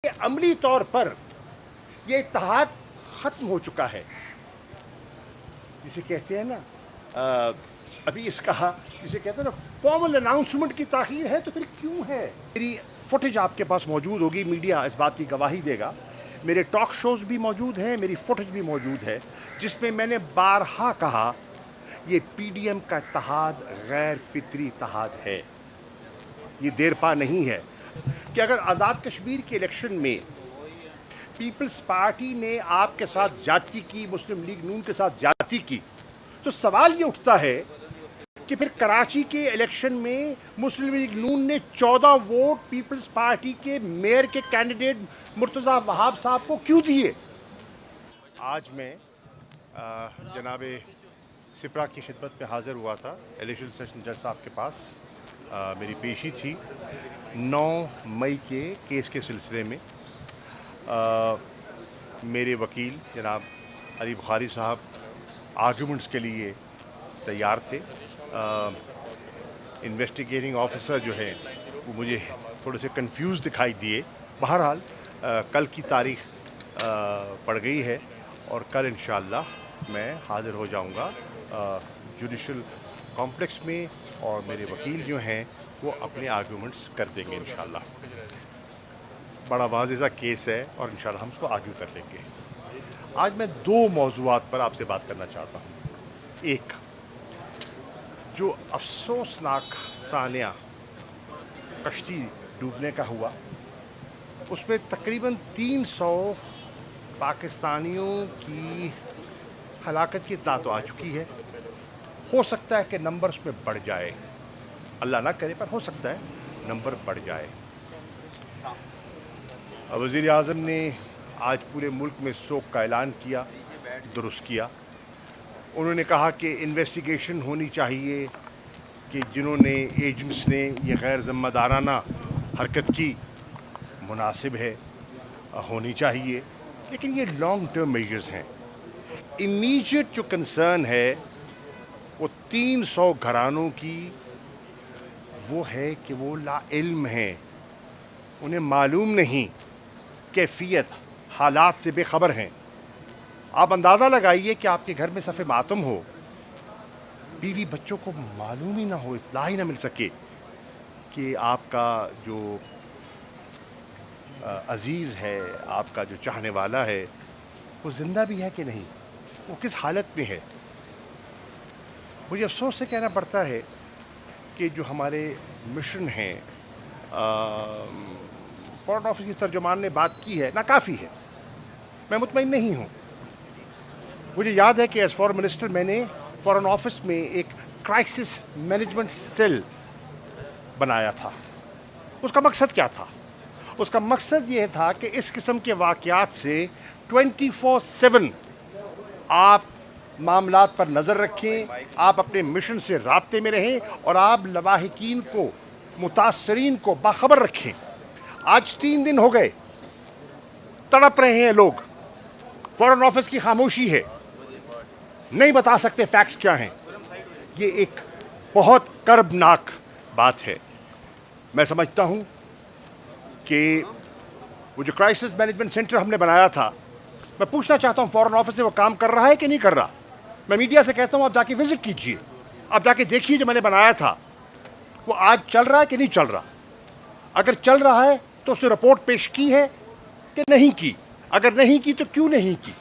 अमली तौर पर ये इत्तेहाद ख़त्म हो चुका है, जिसे कहते हैं ना अभी इसका जिसे कहते हैं ना फॉर्मल अनाउंसमेंट की ताख़ीर है, तो फिर क्यों है। मेरी फुटेज आपके पास मौजूद होगी, मीडिया इस बात की गवाही देगा। मेरे टॉक शोज़ भी मौजूद हैं, मेरी फुटेज भी मौजूद है, जिसमें मैंने बारहा कहा ये PDM का इत्तेहाद गैर फितरी इत्तेहाद है। ये देर पा नहीं है कि अगर आज़ाद कश्मीर के इलेक्शन में पीपल्स पार्टी ने आपके साथ ज़्यादती की, मुस्लिम लीग नून के साथ ज़्यादती की, तो सवाल ये उठता है कि फिर कराची के इलेक्शन में मुस्लिम लीग नून ने 14 वोट पीपल्स पार्टी के मेयर के कैंडिडेट मुर्तज़ा वहाब साहब को क्यों दिए। आज मैं जनाब सिपरा की खिदमत में हाज़िर हुआ था, इलेक्शन सेशन जज साहब के पास मेरी पेशी थी 9 मई के केस के सिलसिले में। मेरे वकील जनाब अली बुखारी साहब आर्गूमेंट्स के लिए तैयार थे। इन्वेस्टिगेटिंग ऑफिसर जो है वो मुझे थोड़े से कंफ्यूज दिखाई दिए। बहरहाल कल की तारीख पड़ गई है और कल इंशाअल्लाह मैं हाज़िर हो जाऊंगा जुडिशल कॉम्प्लेक्स में, और मेरे वकील जो हैं वो अपने आर्गूमेंट्स कर देंगे इंशाअल्लाह। बड़ा वाज़ेह केस है और इंशाअल्लाह हम उसको आर्ग्यू कर लेंगे। आज मैं 2 मौज़ूआत पर आपसे बात करना चाहता हूँ। एक, जो अफसोसनाक सानिया कश्ती डूबने का हुआ, उसमें तकरीबन 300 पाकिस्तानियों की हलाकत की इत्तला तो आ चुकी है। हो सकता है कि नंबर उसमें बढ़ जाए, अल्लाह ना करे, पर हो सकता है नंबर बढ़ जाए। वज़ीर आज़म ने आज पूरे मुल्क में शोक का ऐलान किया, दुरुस्त किया। उन्होंने कहा कि इन्वेस्टिगेशन होनी चाहिए कि जिन्होंने एजेंट्स ने ये गैर ज़िम्मेदाराना हरकत की, मुनासिब है, होनी चाहिए, लेकिन ये लॉन्ग टर्म मेजर्स हैं। इमीडिएट जो कंसर्न है वो 300 घरानों की वो है कि वो लाइल्म हैं, उन्हें मालूम नहीं, कैफियत हालात से बेखबर हैं। आप अंदाज़ा लगाइए कि आपके घर में सफ़े मातम हो, बीवी बच्चों को मालूम ही ना हो, इत्तला ही ना मिल सके कि आपका जो अज़ीज़ है, आपका जो चाहने वाला है, वो ज़िंदा भी है कि नहीं, वो किस हालत में है। मुझे अफसोस से कहना पड़ता है कि जो हमारे मिशन हैं, फॉरेन ऑफिस की तर्जुमान ने बात की है, नाकाफ़ी है। मैं मुतमईन नहीं हूँ। मुझे याद है कि एज़ फॉरेन मिनिस्टर मैंने फॉरेन ऑफिस में एक क्राइसिस मैनेजमेंट सेल बनाया था। उसका मकसद क्या था? उसका मकसद ये था कि इस किस्म के वाक़यात से 24/7 आप मामलात पर नज़र रखें, आप अपने मिशन से राब्ते में रहें और आप लवाहिकीन को, मुतासरीन को बाखबर रखें। आज 3 दिन हो गए, तड़प रहे हैं लोग, फॉरेन ऑफिस की खामोशी है, नहीं बता सकते फैक्ट्स क्या हैं। ये एक बहुत कर्बनाक बात है। मैं समझता हूँ कि वो जो क्राइसिस मैनेजमेंट सेंटर हमने बनाया था, मैं पूछना चाहता हूँ फॉरेन ऑफिस से वो काम कर रहा है कि नहीं कर रहा। मैं मीडिया से कहता हूँ आप जाके विजिट कीजिए, आप जाके देखिए जो मैंने बनाया था वो आज चल रहा है कि नहीं चल रहा। अगर चल रहा है तो उसने रिपोर्ट पेश की है कि नहीं की, अगर नहीं की तो क्यों नहीं की,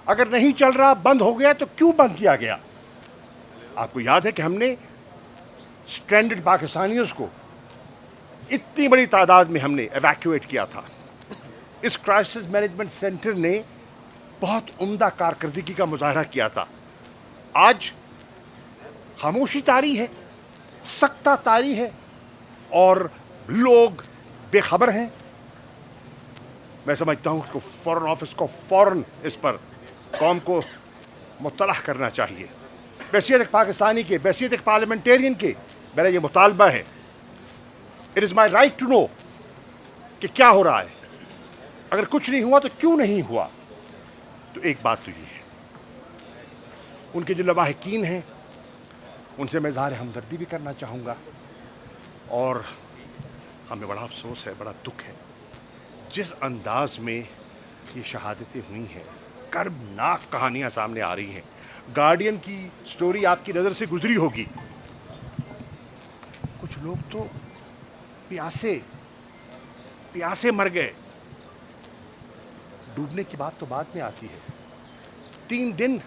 अगर नहीं चल रहा, बंद हो गया, तो क्यों बंद किया गया। आपको याद है कि हमने स्ट्रैंडेड पाकिस्तानियों को इतनी बड़ी तादाद में हमने एवैक्यूएट किया था। इस क्राइसिस मैनेजमेंट सेंटर ने बहुत उम्दा कारकर्दगी का मुजाहरा किया था। आज खामोशी तारी है, सख्ता तारी है और लोग बेखबर हैं। मैं समझता हूँ कि फॉरेन ऑफिस को फ़ौरन इस पर कौम को मुत्तला करना चाहिए। बैसियत एक पाकिस्तानी के, बैसियत एक पार्लियामेंटेरियन के, मेरा ये मुतालबा है। It is my right to know कि क्या हो रहा है। अगर कुछ नहीं हुआ तो क्यों नहीं हुआ। तो एक बात तो ये है, उनके जो लवाहिकीन हैं उनसे मैं इज़हार हमदर्दी भी करना चाहूँगा, और हमें बड़ा अफसोस है, बड़ा दुख है जिस अंदाज में ये शहादतें हुई हैं, कर्बनाक कहानियां सामने आ रही हैं। गार्डियन की स्टोरी आपकी नज़र से गुजरी होगी। कुछ लोग तो प्यासे प्यासे मर गए। डूबने की बात तो बाद में आती है। 3 दिन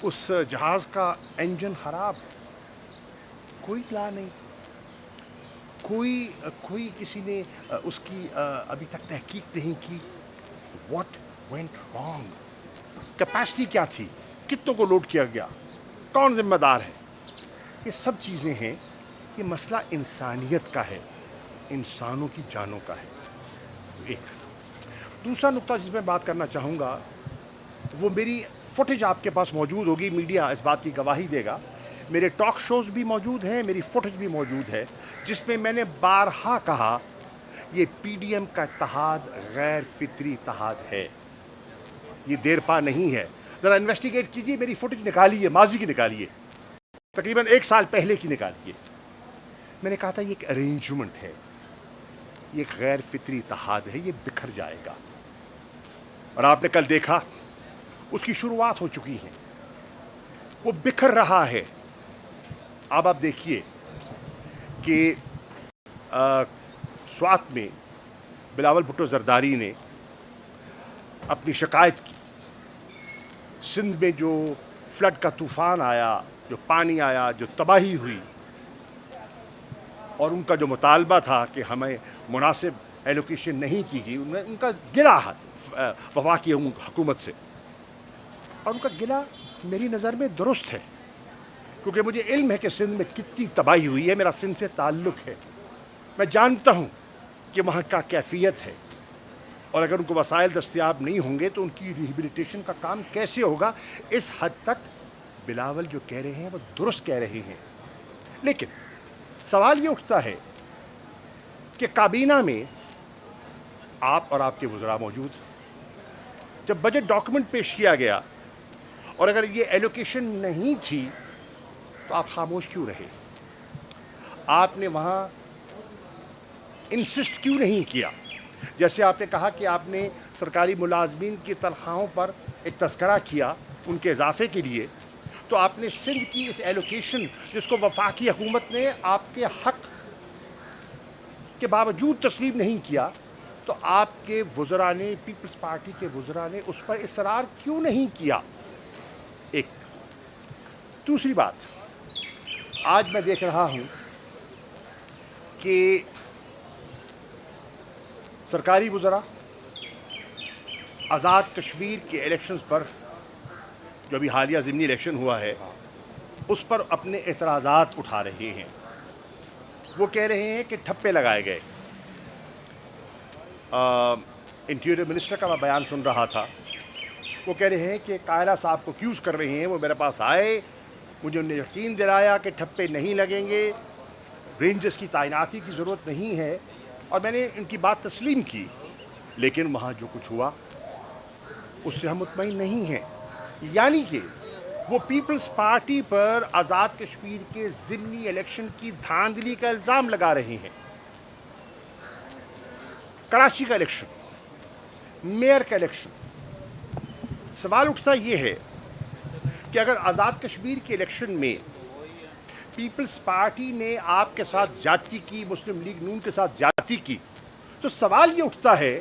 उस जहाज का इंजन खराब, कोई इत्तला नहीं, कोई किसी ने उसकी अभी तक तहकीक नहीं की। What went wrong? कैपेसिटी क्या थी? कितनों को लोड किया गया? कौन जिम्मेदार है? ये सब चीज़ें हैं। ये मसला इंसानियत का है, इंसानों की जानों का है। एक दूसरा नुक्ता जिस मैं बात करना चाहूँगा, वो मेरी फुटेज आपके पास मौजूद होगी, मीडिया इस बात की गवाही देगा। मेरे टॉक शोज़ भी मौजूद हैं, मेरी फुटेज भी मौजूद है, जिसमें मैंने बारहा कहा ये पीडीएम का इत्तेहाद गैर फितरी इत्तेहाद है, ये देर पा नहीं है। ज़रा इन्वेस्टिगेट कीजिए, मेरी फुटेज निकालिए, माजी की निकालिए, तकरीबन 1 साल पहले की निकालिए। मैंने कहा था ये एक अरेंजमेंट है, ये एक गैर फितरी इत्तेहाद है, ये बिखर जाएगा। और आपने कल देखा उसकी शुरुआत हो चुकी है, वो बिखर रहा है। अब आप देखिए कि स्वात में बिलावल भुट्टो जरदारी ने अपनी शिकायत की। सिंध में जो फ्लड का तूफान आया, जो पानी आया, जो तबाही हुई, और उनका जो मुतालबा था कि हमें मुनासिब एलोकेशन नहीं की गई, उनका गिला वफाकी हुकूमत से। और उनका गिला मेरी नज़र में दुरुस्त है, क्योंकि मुझे इल्म है कि सिंध में कितनी तबाही हुई है, मेरा सिंध से ताल्लुक़ है, मैं जानता हूँ कि वहाँ का कैफियत है। और अगर उनको वसाइल दस्तयाब नहीं होंगे तो उनकी रिहेबिलिटेशन का काम कैसे होगा? इस हद तक बिलावल जो कह रहे हैं वो दुरुस्त कह रहे हैं। लेकिन सवाल ये उठता है कि काबीना में आप और आपके वज़रा मौजूद, जब बजट डॉक्यूमेंट पेश किया गया और अगर ये एलोकेशन नहीं थी तो आप खामोश क्यों रहे? आपने वहाँ इंसिस्ट क्यों नहीं किया? जैसे आपने कहा कि आपने सरकारी मुलाजमीन की तनख्वाहों पर एक तज़किरा किया उनके इजाफे के लिए, तो आपने सिंध की इस एलोकेशन जिसको वफाकी हुकूमत ने आपके हक के बावजूद तस्लीम नहीं किया, तो आपके वज़रा ने, पीपल्स पार्टी के वज़रा ने उस पर इसरार क्यों नहीं किया? एक दूसरी बात, आज मैं देख रहा हूँ कि सरकारी वज़रा आज़ाद कश्मीर के इलेक्शंस पर, जो अभी हालिया ज़िमनी इलेक्शन हुआ है, उस पर अपने एतराज़ात उठा रहे हैं। वो कह रहे हैं कि ठप्पे लगाए गए। इंटीरियर मिनिस्टर का मैं बयान सुन रहा था, वो कह रहे हैं कि कायला साहब को एक्यूज़ कर रहे हैं, वो मेरे पास आए, मुझे उन्हें यकीन दिलाया कि ठप्पे नहीं लगेंगे, रेंजर्स की तैनाती की ज़रूरत नहीं है, और मैंने इनकी बात तस्लीम की। लेकिन वहाँ जो कुछ हुआ उससे हम मुतमईन नहीं हैं। यानी कि वो पीपल्स पार्टी पर आज़ाद कश्मीर के ज़िमनी इलेक्शन की धांधली का इल्ज़ाम लगा रहे हैं। कराची का इलेक्शन, मेयर का इलेक्शन, सवाल उठता ये है कि अगर आज़ाद कश्मीर के इलेक्शन में पीपल्स पार्टी ने आपके साथ ज़्यादती की, मुस्लिम लीग नून के साथ ज़्यादती की, तो सवाल ये उठता है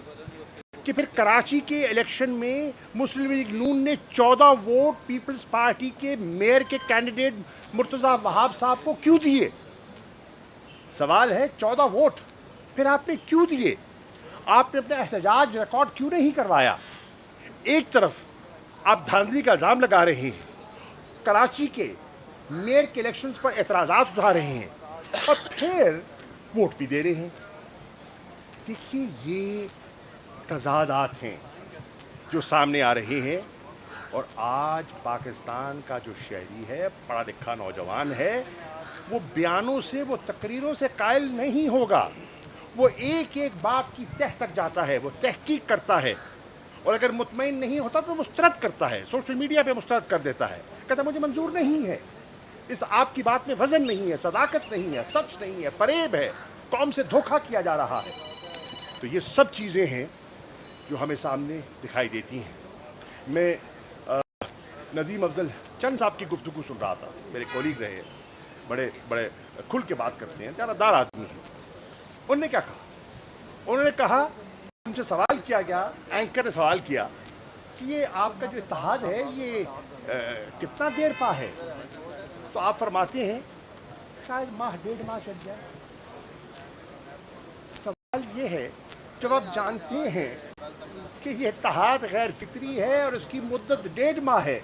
कि फिर कराची के इलेक्शन में मुस्लिम लीग नून ने 14 वोट पीपल्स पार्टी के मेयर के कैंडिडेट मुर्तज़ा वहाब साहब को क्यों दिए? सवाल है 14 वोट फिर आपने क्यों दिए? आपने अपना एहतजाज रिकॉर्ड क्यों नहीं करवाया? एक तरफ आप धांधली का इल्ज़ाम लगा रहे हैं, कराची के मेयर के इलेक्शंस पर एतराज़ात उठा रहे हैं, और फिर वोट भी दे रहे हैं। देखिए, ये तज़ादात हैं जो सामने आ रहे हैं। और आज पाकिस्तान का जो शहरी है, पढ़ा लिखा नौजवान है, वो बयानों से, वो तकरीरों से कायल नहीं होगा। वो एक एक बात की तह तक जाता है, वो तहकीक करता है, और अगर मुतमईन नहीं होता तो मुस्तरद करता है, सोशल मीडिया पे मुस्तरद कर देता है, कहता मुझे मंजूर नहीं है, इस आपकी बात में वज़न नहीं है, सदाकत नहीं है, सच नहीं है, फरेब है, कौम से धोखा किया जा रहा है। تو یہ سب چیزیں ہیں جو ہمیں سامنے دکھائی دیتی ہیں. میں ندیم افضل چند صاحب کی گفتگو سن رہا تھا, میرے کولیگ رہے, بڑے کھل کے بات کرتے ہیں, دیانتدار آدمی ہیں. انہوں نے کیا کہا؟ انہوں نے کہا, ان سے سوال کیا گیا, اینکر نے سوال کیا کہ یہ آپ کا جو اتحاد ہے یہ کتنا دیر پا ہے؟ تو آپ فرماتے ہیں شاید ماہ 1.5 ماہ چل جائے. سوال یہ ہے, جب آپ جانتے ہیں کہ یہ اتحاد غیر فطری ہے اور اس کی مدت 1.5 ماہ ہے,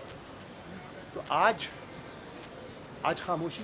تو آج خاموشی.